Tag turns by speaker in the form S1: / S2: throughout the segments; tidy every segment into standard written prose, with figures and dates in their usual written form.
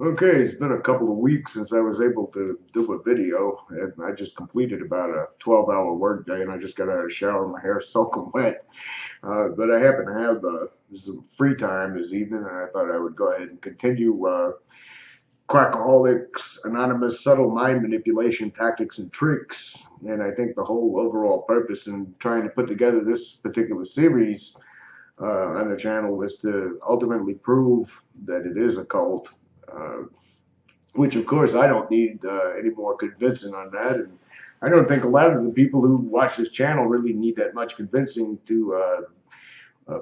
S1: Okay, it's been a couple of weeks since I was able to do a video, and I just completed about a 12-hour workday, and I just got out of the shower, my hair's soaking wet. But I happen to have some free time this evening, and I thought I would go ahead and continue Quackaholics, Anonymous Subtle Mind Manipulation Tactics and Tricks. And I think the whole overall purpose in trying to put together this particular series on the channel was to ultimately prove that it is a cult. Uh, which of course I don't need any more convincing on that, and I don't think a lot of the people who watch this channel really need that much convincing to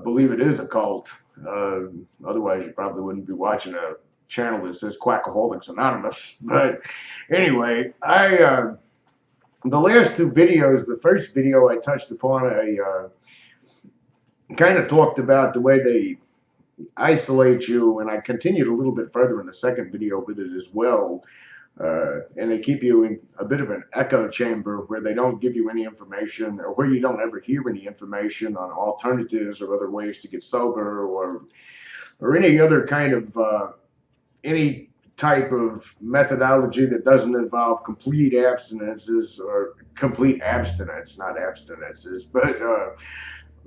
S1: believe it is a cult. Otherwise, you probably wouldn't be watching a channel that says Quackaholics Anonymous. But anyway, I the last two videos, the first video I touched upon, I kind of talked about the way they isolate you, and I continued a little bit further in the second video with it as well. And they keep you in a bit of an echo chamber where they don't give you any information, or where you don't ever hear any information on alternatives or other ways to get sober, or any other kind of any type of methodology that doesn't involve complete abstinences, or complete abstinence, not abstinences, but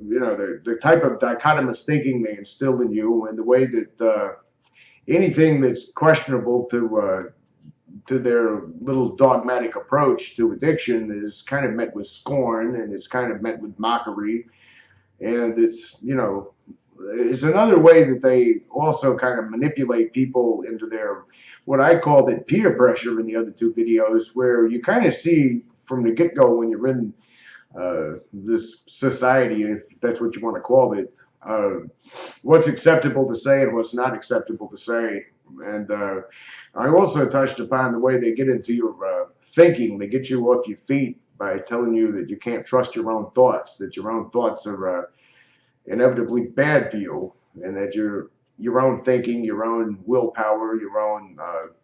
S1: you know, the type of dichotomous thinking they instill in you, and the way that anything that's questionable to their little dogmatic approach to addiction is kind of met with scorn, and it's kind of met with mockery. And it's, you know, it's another way that they also kind of manipulate people into their, what I called it, peer pressure in the other two videos, where you kind of see from the get-go when you're in this society, if that's what you want to call it, what's acceptable to say and what's not acceptable to say. And I also touched upon the way they get into your thinking. They get you off your feet by telling you that you can't trust your own thoughts, that your own thoughts are inevitably bad for you, and that your own thinking, your own willpower, your own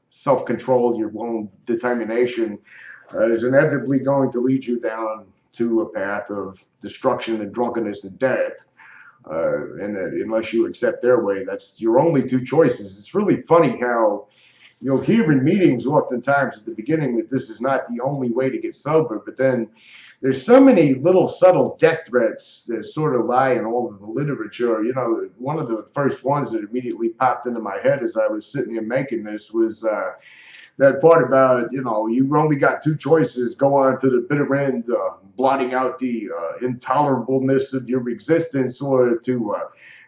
S1: self-control, your own determination is inevitably going to lead you down to a path of destruction and drunkenness and death. And that unless you accept their way, that's your only two choices. It's really funny how you'll hear in meetings oftentimes at the beginning that this is not the only way to get sober, but then there's so many little subtle death threats that sort of lie in all of the literature. You know, one of the first ones that immediately popped into my head as I was sitting here making this was that part about, you know, you only got two choices: go on to the bitter end, blotting out the intolerableness of your existence, or to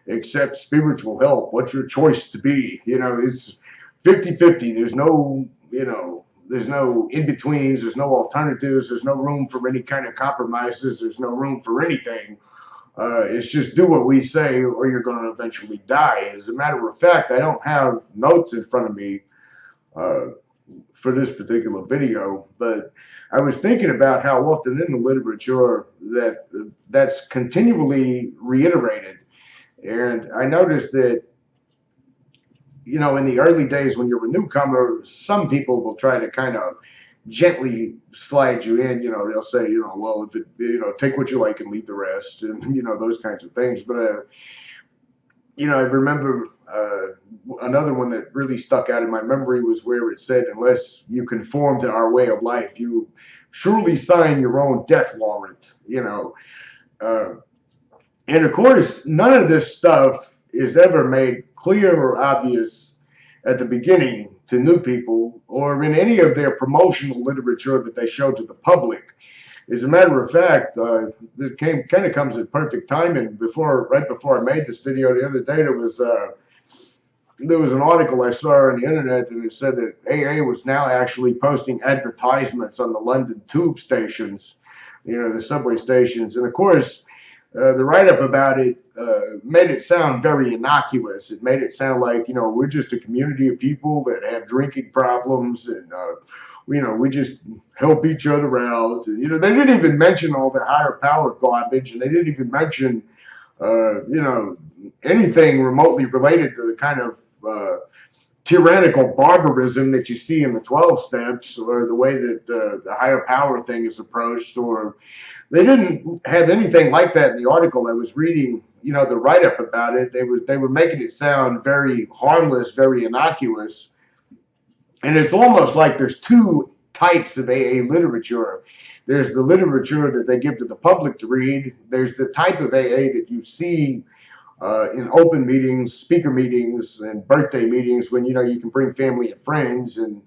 S1: accept spiritual help. What's your choice to be? You know, it's 50-50. There's no, you know, there's no in-betweens, there's no alternatives, there's no room for any kind of compromises, there's no room for anything. It's just do what we say or you're going to eventually die. As a matter of fact, I don't have notes in front of me for this particular video, but I was thinking about how often in the literature that's continually reiterated. And I noticed that, you know, in the early days when you're a newcomer, some people will try to kind of gently slide you in. You know, they'll say, you know, well, if it, you know, take what you like and leave the rest, and, you know, those kinds of things. But you know, I remember another one that really stuck out in my memory was where it said, unless you conform to our way of life, you surely sign your own death warrant, you know. And of course, none of this stuff is ever made clear or obvious at the beginning to new people, or in any of their promotional literature that they show to the public. As a matter of fact, it kind of comes at perfect timing. Right before I made this video the other day, there was an article I saw on the internet, and it said that AA was now actually posting advertisements on the London tube stations, you know, the subway stations. And of course, the write-up about it made it sound very innocuous. It made it sound like, you know, we're just a community of people that have drinking problems, and you know, we just help each other out. And, you know, they didn't even mention all the higher power garbage, and they didn't even mention, you know, anything remotely related to the kind of tyrannical barbarism that you see in the 12 steps, or the way that the higher power thing is approached. Or they didn't have anything like that in the article I was reading. You know, the write-up about it, they were making it sound very harmless, very innocuous. And it's almost like there's two types of AA literature. There's the literature that they give to the public to read. There's the type of AA that you see in open meetings, speaker meetings, and birthday meetings when, you can bring family and friends, and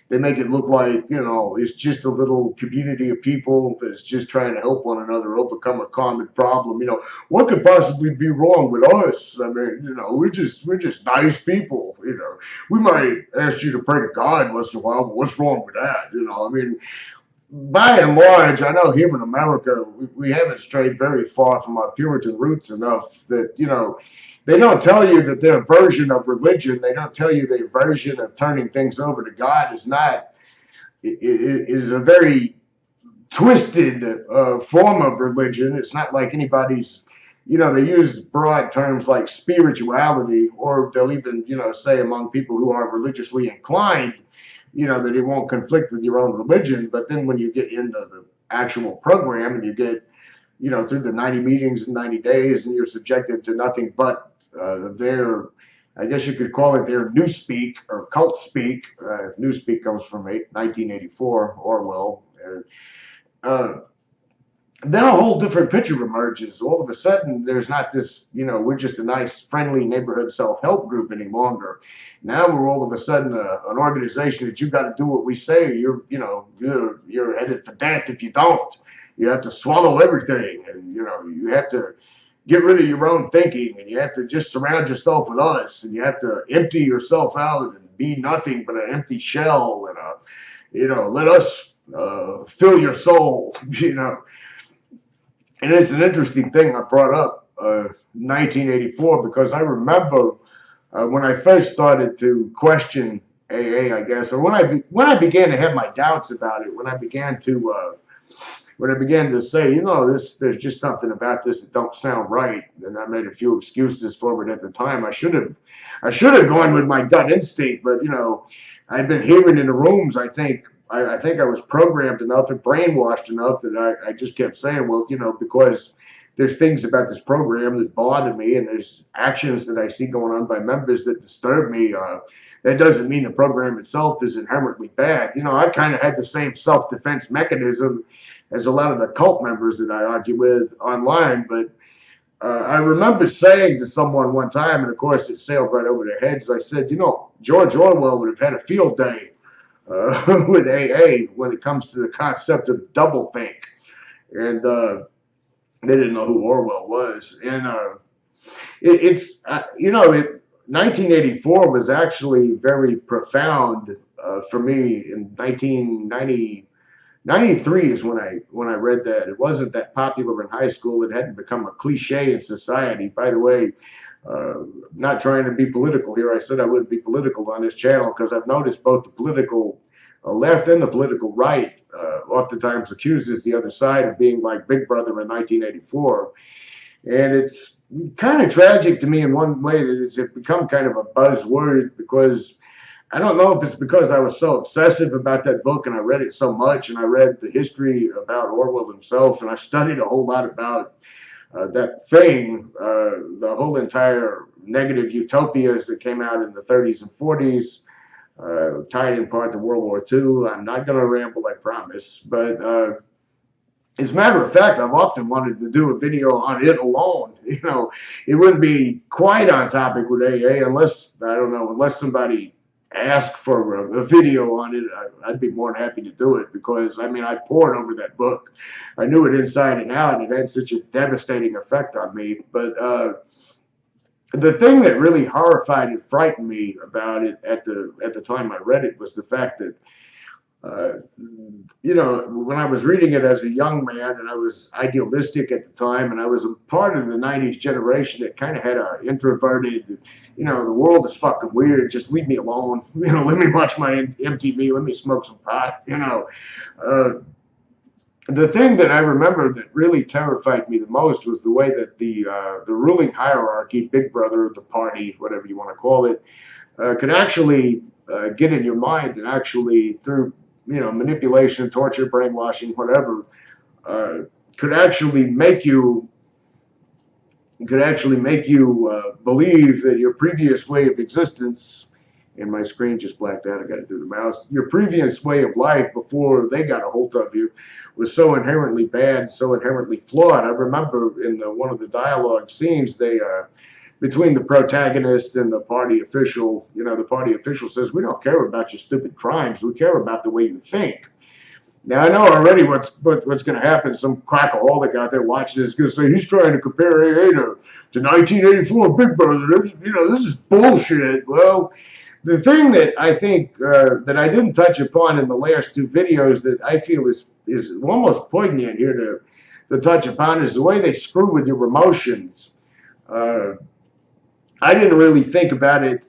S1: they make it look like, it's just a little community of people that's just trying to help one another overcome a common problem. What could possibly be wrong with us? I mean, we're just nice people. We might ask you to pray to God once in a while, but what's wrong with that? I mean, by and large, I know here in America, we haven't strayed very far from our Puritan roots enough that, they don't tell you that their version of religion, they don't tell you their version of turning things over to God is a very twisted form of religion. It's not like anybody's, they use broad terms like spirituality, or they'll even, say among people who are religiously inclined, that it won't conflict with your own religion. But then when you get into the actual program and you get, through the 90 meetings in 90 days, and you're subjected to nothing but their, I guess you could call it their newspeak or cult speak. Newspeak comes from 1984, Orwell. Then a whole different picture emerges. All of a sudden, there's not this, we're just a nice, friendly neighborhood self-help group any longer. Now we're all of a sudden an organization that you got to do what we say. You're headed for death if you don't. You have to swallow everything, and you have to get rid of your own thinking, and you have to just surround yourself with us, and you have to empty yourself out and be nothing but an empty shell, and let us fill your soul, And it's an interesting thing I brought up 1984, because I remember when I first started to question AA, I guess, or when I began to have my doubts about it, when I began to say, there's just something about this that don't sound right, and I made a few excuses for it at the time. I should have gone with my gut instinct, but I'd been hearing in the rooms. I think I was programmed enough and brainwashed enough that I just kept saying, well, because there's things about this program that bother me, and there's actions that I see going on by members that disturb me. That doesn't mean the program itself is inherently bad. I kind of had the same self-defense mechanism as a lot of the cult members that I argue with online. But I remember saying to someone one time, and of course it sailed right over their heads, I said, George Orwell would have had a field day with AA when it comes to the concept of doublethink. And they didn't know who Orwell was. And 1984 was actually very profound for me. In 1993 is when I read that. It wasn't that popular in high school. It hadn't become a cliche in society. By the way, not trying to be political here. I said I wouldn't be political on this channel because I've noticed both the political left and the political right oftentimes accuses the other side of being like Big Brother in 1984. And it's kind of tragic to me in one way that it's become kind of a buzzword, because I don't know if it's because I was so obsessive about that book and I read it so much, and I read the history about Orwell himself, and I studied a whole lot about that thing, the whole entire negative utopias that came out in the 30s and 40s, tied in part to World War II. I'm not going to ramble, I promise, but as a matter of fact, I've often wanted to do a video on it alone. It wouldn't be quite on topic with AA unless somebody asked for a video on it. I'd be more than happy to do it, because I pored over that book. I knew it inside and out. It had such a devastating effect on me. But the thing that really horrified and frightened me about it at the time I read it was the fact that when I was reading it as a young man, and I was idealistic at the time, and I was a part of the 90s generation that kind of had a introverted, the world is fucking weird, just leave me alone, let me watch my MTV, let me smoke some pot, The thing that I remember that really terrified me the most was the way that the ruling hierarchy, Big Brother, the party, whatever you want to call it, could actually get in your mind, and actually through manipulation, torture, brainwashing, whatever, could actually make you believe that your previous way of existence and my screen just blacked out. I got to do the mouse. Your previous way of life before they got a hold of you was so inherently bad, so inherently flawed. I remember in one of the dialogue scenes, they between the protagonist and the party official, you know, the party official says, "We don't care about your stupid crimes. We care about the way you think." Now, I know already what's going to happen. Some quackaholic out there watching this is going to say, he's trying to compare AA to 1984 Big Brother. You know, this is bullshit. Well, the thing that I think that I didn't touch upon in the last two videos that I feel is almost poignant here to touch upon is the way they screw with your emotions. I didn't really think about it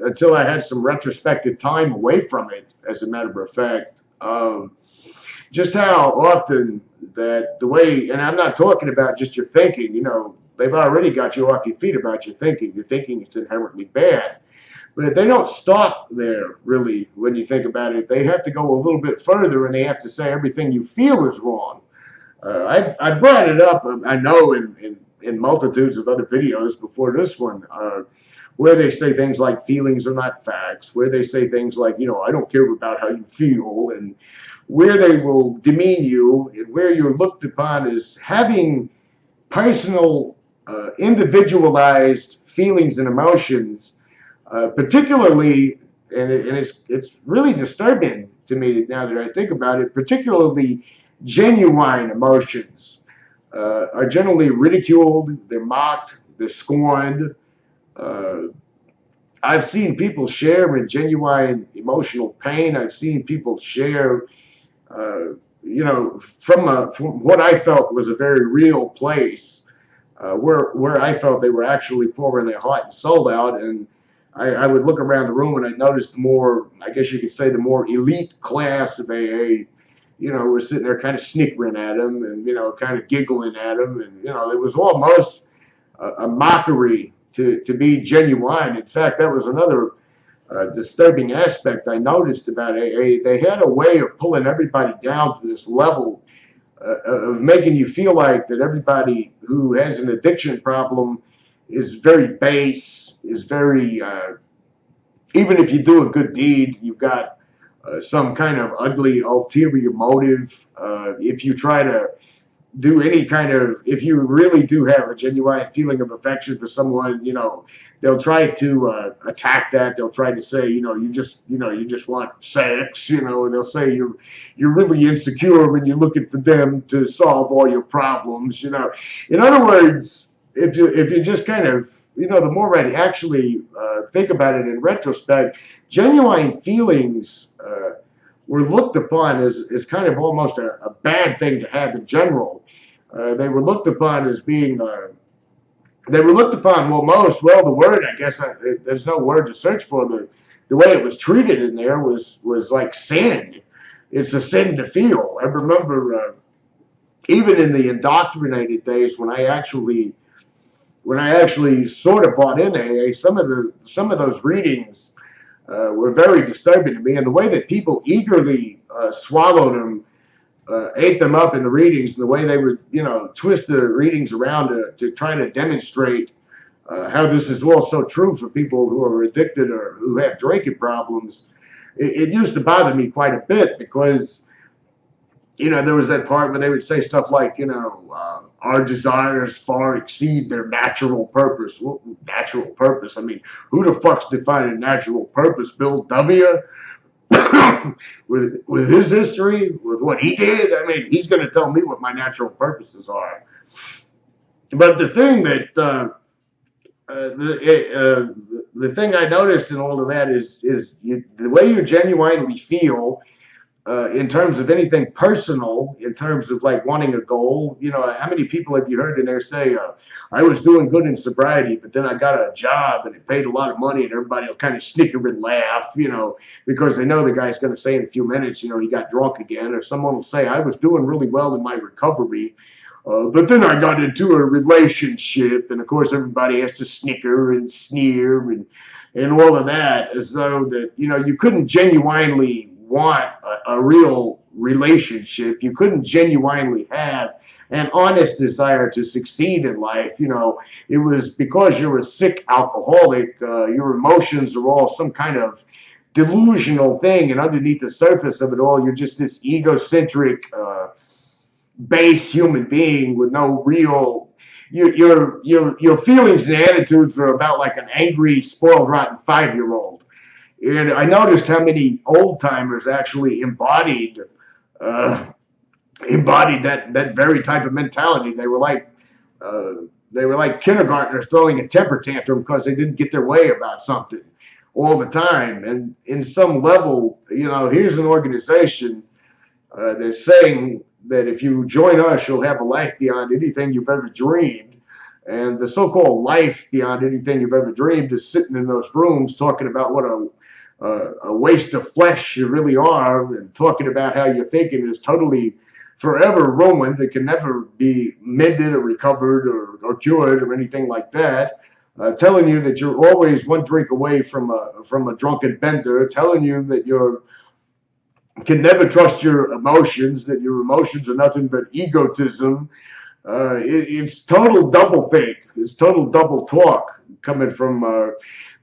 S1: until I had some retrospective time away from it, as a matter of fact. Just how often that the way, and I'm not talking about just your thinking, you know, they've already got you off your feet about your thinking. Your thinking is inherently bad. But they don't stop there, really, when you think about it. They have to go a little bit further, and they have to say everything you feel is wrong. I brought it up, I know, in multitudes of other videos before this one, where they say things like feelings are not facts, where they say things like, you know, I don't care about how you feel, and where they will demean you, and where you're looked upon as having personal, individualized feelings and emotions, particularly, and it's really disturbing to me now that I think about it, particularly genuine emotions are generally ridiculed, they're mocked, they're scorned. I've seen people share in genuine emotional pain. I've seen people share you know, from what I felt was a very real place, where I felt they were actually pouring their heart and soul out. And I would look around the room and I noticed the more, I guess you could say, the more elite class of AA, you know, were sitting there kind of snickering at him and, you know, kind of giggling at him. And, you know, it was almost a mockery to be genuine. In fact, that was another disturbing aspect I noticed about AA. They had a way of pulling everybody down to this level of making you feel like that everybody who has an addiction problem is very base, is very, even if you do a good deed, you've got some kind of ugly ulterior motive. If you try to do any kind of, if you really do have a genuine feeling of affection for someone, you know, they'll try to attack that. They'll try to say, you know, you just want sex, you know, and they'll say you're really insecure when you're looking for them to solve all your problems, you know. In other words, if you just kind of, you know, the more I actually think about it in retrospect, genuine feelings were looked upon as kind of almost a bad thing to have in general. They were looked upon as being, they were looked upon, well, the word, I guess, there's no word to search for. The way it was treated in there was like sin. It's a sin to feel. I remember even in the indoctrinated days when I actually sort of bought in AA, some of those readings were very disturbing to me, and the way that people eagerly swallowed them, ate them up in the readings, and the way they would, you know, twist the readings around to try to demonstrate how this is all so true for people who are addicted or who have drinking problems, it used to bother me quite a bit because, you know, there was that part where they would say stuff like, you know, our desires far exceed their natural purpose. Well, natural purpose? I mean, who the fuck's defining natural purpose? Bill W.? with his history, with what he did? I mean, he's going to tell me what my natural purposes are. But the thing that, the thing I noticed in all of that is the way you genuinely feel, in terms of anything personal, in terms of like wanting a goal. You know, how many people have you heard in there say, I was doing good in sobriety, but then I got a job and it paid a lot of money, and everybody will kind of snicker and laugh, you know, because they know the guy's going to say in a few minutes, you know, he got drunk again. Or someone will say, I was doing really well in my recovery, but then I got into a relationship, and of course everybody has to snicker and sneer and all of that, as though that, you know, you couldn't genuinely want a real relationship. You couldn't genuinely have an honest desire to succeed in life. You know, it was because you're a sick alcoholic, your emotions are all some kind of delusional thing, and underneath the surface of it all, you're just this egocentric, base human being with no real. Your feelings and attitudes are about like an angry, spoiled, rotten 5-year-old. And I noticed how many old timers actually embodied that very type of mentality. They were like kindergartners throwing a temper tantrum because they didn't get their way about something all the time. And in some level, you know, here's an organization that's saying that if you join us, you'll have a life beyond anything you've ever dreamed. And the so-called life beyond anything you've ever dreamed is sitting in those rooms talking about what a waste of flesh you really are, and talking about how your thinking is totally forever ruined, that can never be mended or recovered or cured or anything like that. Telling you that you're always one drink away from a drunken bender, telling you that you can never trust your emotions, that your emotions are nothing but egotism. It's total doublethink. It's total double talk coming from,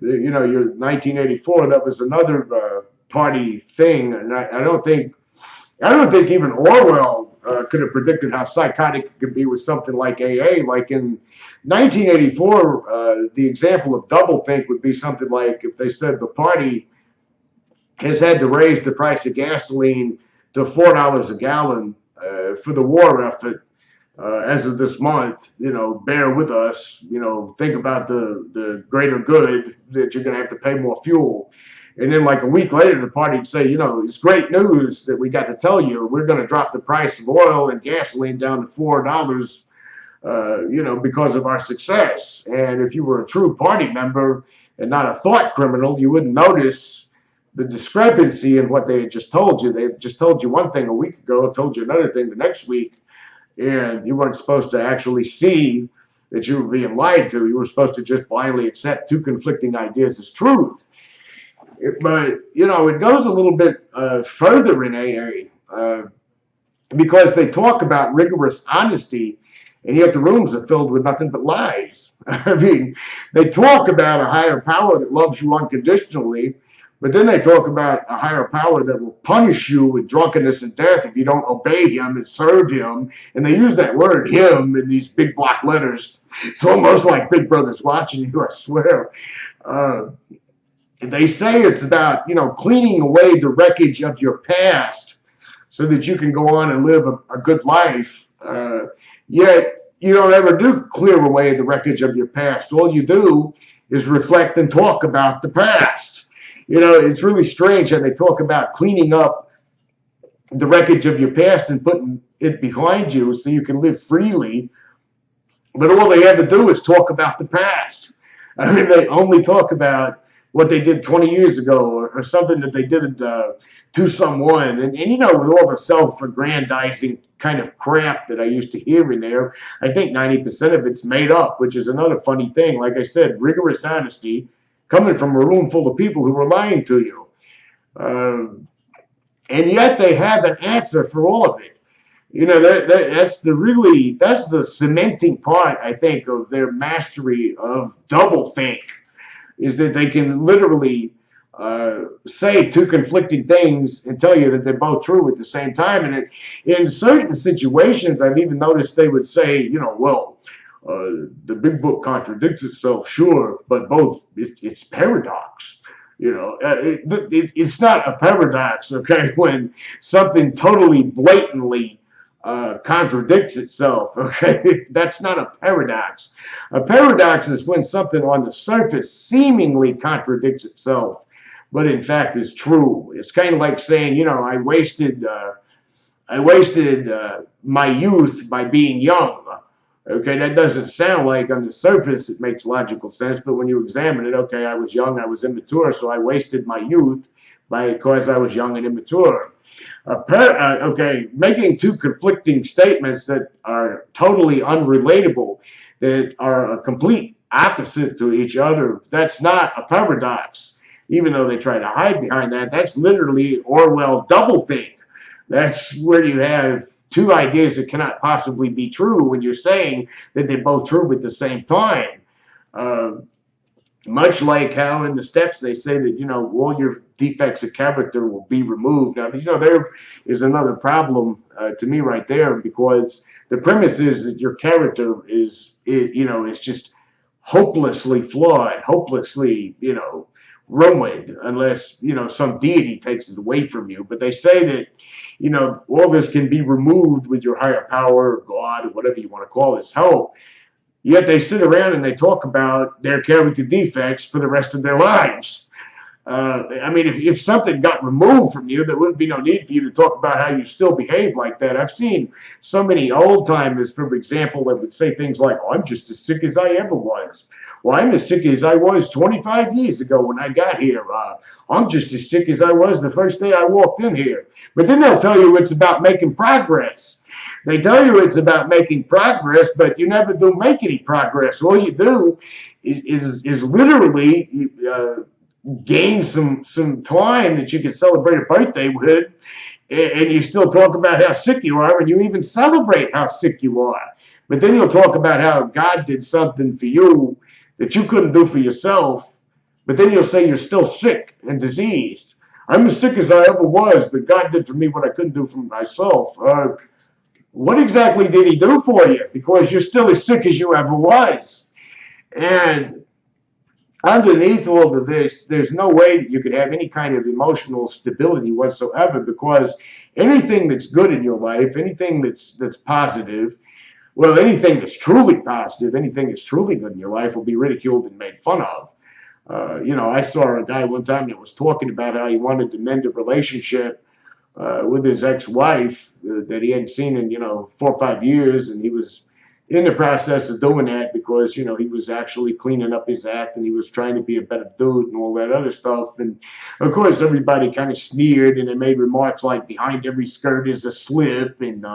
S1: you know, your 1984. That was another party thing, and I don't think even Orwell could have predicted how psychotic it could be with something like AA. Like in 1984, the example of doublethink would be something like if they said the party has had to raise the price of gasoline to $4 a gallon for the war effort as of this month. You know, bear with us. You know, think about the greater good, that you're going to have to pay more fuel. And then like a week later, the party would say, you know, it's great news that we got to tell you, we're going to drop the price of oil and gasoline down to $4, you know, because of our success. And if you were a true party member and not a thought criminal, you wouldn't notice the discrepancy in what they had just told you. They had just told you one thing a week ago, told you another thing the next week, and you weren't supposed to actually see that you were being lied to. You were supposed to just blindly accept two conflicting ideas as truth. But, you know, it goes a little bit further in AA because they talk about rigorous honesty, and yet the rooms are filled with nothing but lies. I mean, they talk about a higher power that loves you unconditionally, but then they talk about a higher power that will punish you with drunkenness and death if you don't obey him and serve him. And they use that word him in these big block letters. It's almost like Big Brother's watching you, I swear. They say it's about, you know, cleaning away the wreckage of your past so that you can go on and live a good life. Yet you don't ever do clear away the wreckage of your past. All you do is reflect and talk about the past. You know, it's really strange how they talk about cleaning up the wreckage of your past and putting it behind you so you can live freely. But all they ever do is talk about the past. I mean, they only talk about what they did 20 years ago, or something that they did to someone. And you know, with all the self-aggrandizing kind of crap that I used to hear in there, I think 90% of it's made up, which is another funny thing. Like I said, rigorous honesty coming from a room full of people who were lying to you. And yet they have an answer for all of it. You know, that's the cementing part, I think, of their mastery of doublethink, is that they can literally say two conflicting things and tell you that they're both true at the same time. And in certain situations, I've even noticed they would say, you know, well, the big book contradicts itself, sure, but both, it's paradox. You know, it's not a paradox, okay, when something totally blatantly contradicts itself, okay? That's not a paradox. A paradox is when something on the surface seemingly contradicts itself, but in fact is true. It's kind of like saying, you know, I wasted my youth by being young. Okay, that doesn't sound like on the surface it makes logical sense, but when you examine it, okay, I was young, I was immature, so I wasted my youth because I was young and immature. Okay, making two conflicting statements that are totally unrelatable, that are a complete opposite to each other, that's not a paradox. Even though they try to hide behind that, that's literally Orwell doublethink. That's where you have two ideas that cannot possibly be true when you're saying that they're both true at the same time. Uh, Much like how in the steps they say that, all your defects of character will be removed. Now, there is another problem to me right there, because the premise is that your character is just hopelessly flawed, hopelessly, ruined, unless, some deity takes it away from you. But they say that, all this can be removed with your higher power, or God, or whatever you want to call this help. Yet they sit around and they talk about their character defects for the rest of their lives. I mean, if something got removed from you, there wouldn't be no need for you to talk about how you still behave like that. I've seen so many old timers, for example, that would say things like, oh, I'm just as sick as I ever was. Well, I'm as sick as I was 25 years ago when I got here. I'm just as sick as I was the first day I walked in here. But then they'll tell you it's about making progress. They tell you it's about making progress, but you never do make any progress. All you do is literally gain some time that you can celebrate a birthday with, and you still talk about how sick you are, and you even celebrate how sick you are. But then you'll talk about how God did something for you that you couldn't do for yourself, but then you'll say you're still sick and diseased. I'm as sick as I ever was, but God did for me what I couldn't do for myself. What exactly did he do for you? Because you're still as sick as you ever was. And underneath all of this, there's no way that you could have any kind of emotional stability whatsoever, because anything that's good in your life, anything that's positive, well, anything that's truly positive, anything that's truly good in your life will be ridiculed and made fun of. I saw a guy one time that was talking about how he wanted to mend a relationship with his ex-wife that he hadn't seen in 4 or 5 years, and he was in the process of doing that because he was actually cleaning up his act, and he was trying to be a better dude and all that other stuff. And of course everybody kind of sneered, and they made remarks like behind every skirt is a slip, and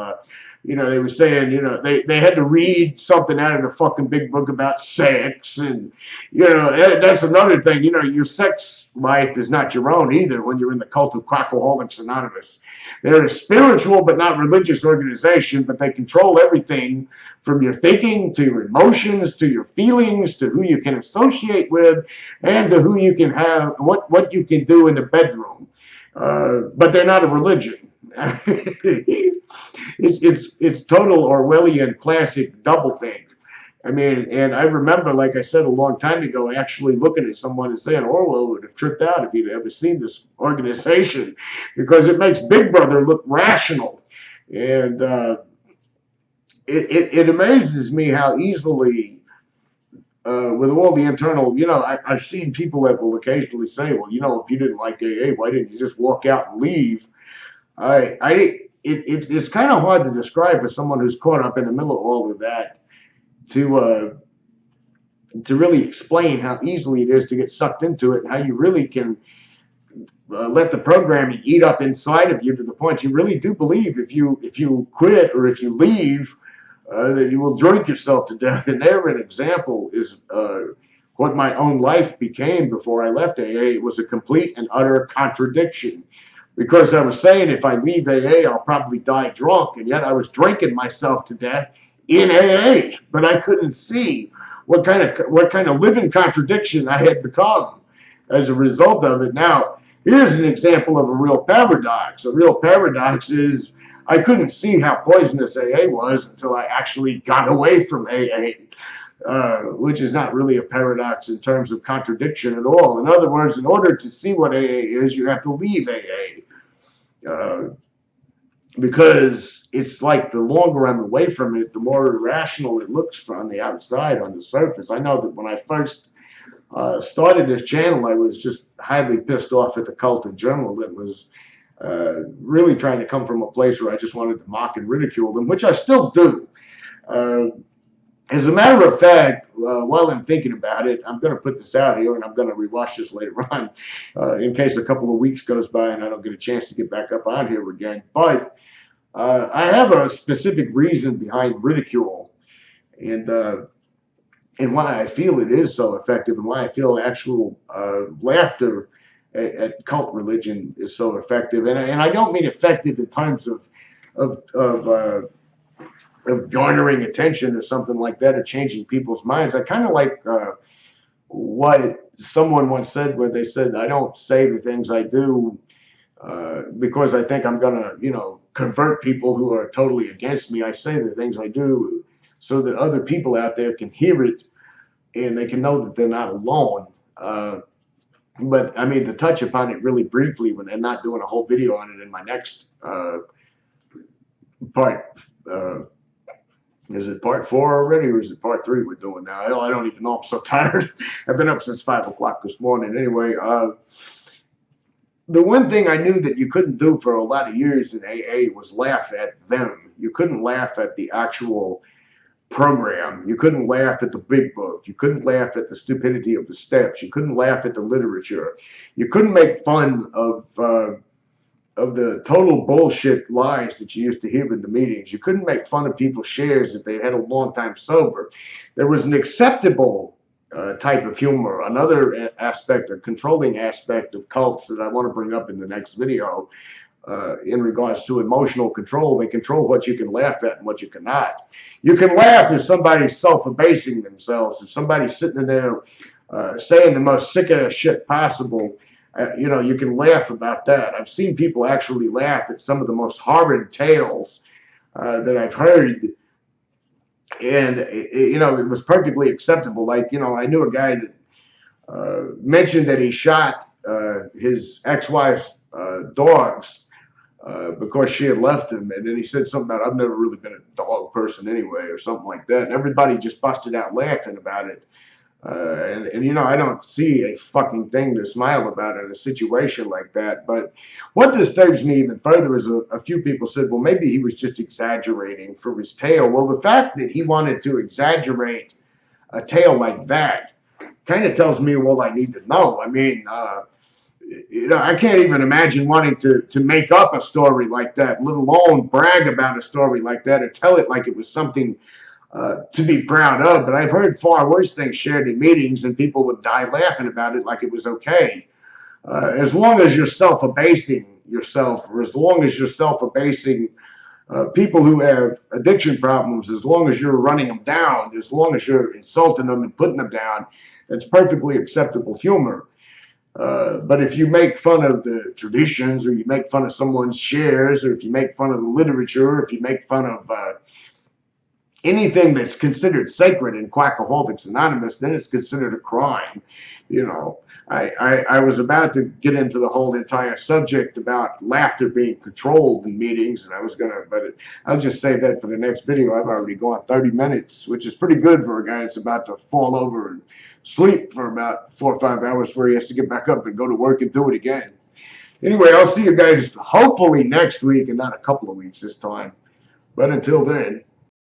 S1: they were saying, they had to read something out of the fucking big book about sex. And, that's another thing. Your sex life is not your own either when you're in the cult of Quackaholics Anonymous. They're a spiritual but not religious organization, but they control everything from your thinking to your emotions to your feelings to who you can associate with and to who you can have, what you can do in the bedroom. But they're not a religion. It's total Orwellian classic doublethink. I mean, and I remember, like I said a long time ago, actually looking at someone and saying Orwell would have tripped out if he'd ever seen this organization, because it makes Big Brother look rational. And it amazes me how easily, with all the internal, I've seen people that will occasionally say, well, if you didn't like AA, why didn't you just walk out and leave? It's kind of hard to describe for someone who's caught up in the middle of all of that to really explain how easily it is to get sucked into it, and how you really can let the programming eat up inside of you to the point you really do believe if you quit or if you leave, that you will drink yourself to death. And there an example is what my own life became before I left AA. It was a complete and utter contradiction. Because I was saying if I leave AA, I'll probably die drunk, and yet I was drinking myself to death in AA. But I couldn't see what kind of living contradiction I had become as a result of it. Now, here's an example of a real paradox. A real paradox is I couldn't see how poisonous AA was until I actually got away from AA. Which is not really a paradox in terms of contradiction at all. In other words, in order to see what AA is, you have to leave AA. Because it's like the longer I'm away from it, the more irrational it looks on the outside, on the surface. I know that when I first started this channel, I was just highly pissed off at the cult in general that was really trying to come from a place where I just wanted to mock and ridicule them, which I still do. As a matter of fact, while I'm thinking about it, I'm going to put this out here, and I'm going to rewatch this later on in case a couple of weeks goes by and I don't get a chance to get back up on here again. But I have a specific reason behind ridicule, and why I feel it is so effective, and why I feel actual laughter at cult religion is so effective. And I don't mean effective in terms of, of, uh, of garnering attention or something like that, or changing people's minds. I kind of like what someone once said, where they said, I don't say the things I do because I think I'm going to, you know, convert people who are totally against me. I say the things I do so that other people out there can hear it and they can know that they're not alone. But I mean, to touch upon it really briefly, when and not doing a whole video on it in my next part, is it part 4 already, or is it part 3 we're doing now? I don't even know. I'm so tired. I've been up since 5 o'clock this morning. Anyway, the one thing I knew that you couldn't do for a lot of years in AA was laugh at them. You couldn't laugh at the actual program. You couldn't laugh at the big book. You couldn't laugh at the stupidity of the steps. You couldn't laugh at the literature. You couldn't make fun of the total bullshit lies that you used to hear in the meetings. You couldn't make fun of people's shares if they had a long time sober. There was an acceptable type of humor. Another aspect, a controlling aspect of cults that I want to bring up in the next video, in regards to emotional control. They control what you can laugh at and what you cannot. You can laugh if somebody's self-abasing themselves, if somebody's sitting in there saying the most sick-ass shit possible. You know, you can laugh about that. I've seen people actually laugh at some of the most horrid tales that I've heard. And, you know, it was perfectly acceptable. Like, you know, I knew a guy that mentioned that he shot his ex-wife's dogs because she had left him. And then he said something about, I've never really been a dog person anyway, or something like that. And everybody just busted out laughing about it. And you know, I don't see a fucking thing to smile about in a situation like that. But what disturbs me even further is a few people said, well, maybe he was just exaggerating for his tale. Well, the fact that he wanted to exaggerate a tale like that kind of tells me all I need to know. I mean, you know, I can't even imagine wanting to make up a story like that, let alone brag about a story like that or tell it like it was something to be proud of. But I've heard far worse things shared in meetings, and people would die laughing about it like it was okay. As long as you're self-abasing yourself, or as long as you're self-abasing people who have addiction problems, as long as you're running them down, as long as you're insulting them and putting them down, that's perfectly acceptable humor. But if you make fun of the traditions, or you make fun of someone's shares, or if you make fun of the literature, or if you make fun of anything that's considered sacred in Quackaholics Anonymous, then it's considered a crime. You know, I was about to get into the whole entire subject about laughter being controlled in meetings, and I was gonna, but I'll just save that for the next video. I've already gone 30 minutes, which is pretty good for a guy that's about to fall over and sleep for about 4 or 5 hours before he has to get back up and go to work and do it again. Anyway, I'll see you guys hopefully next week and not a couple of weeks this time. But until then,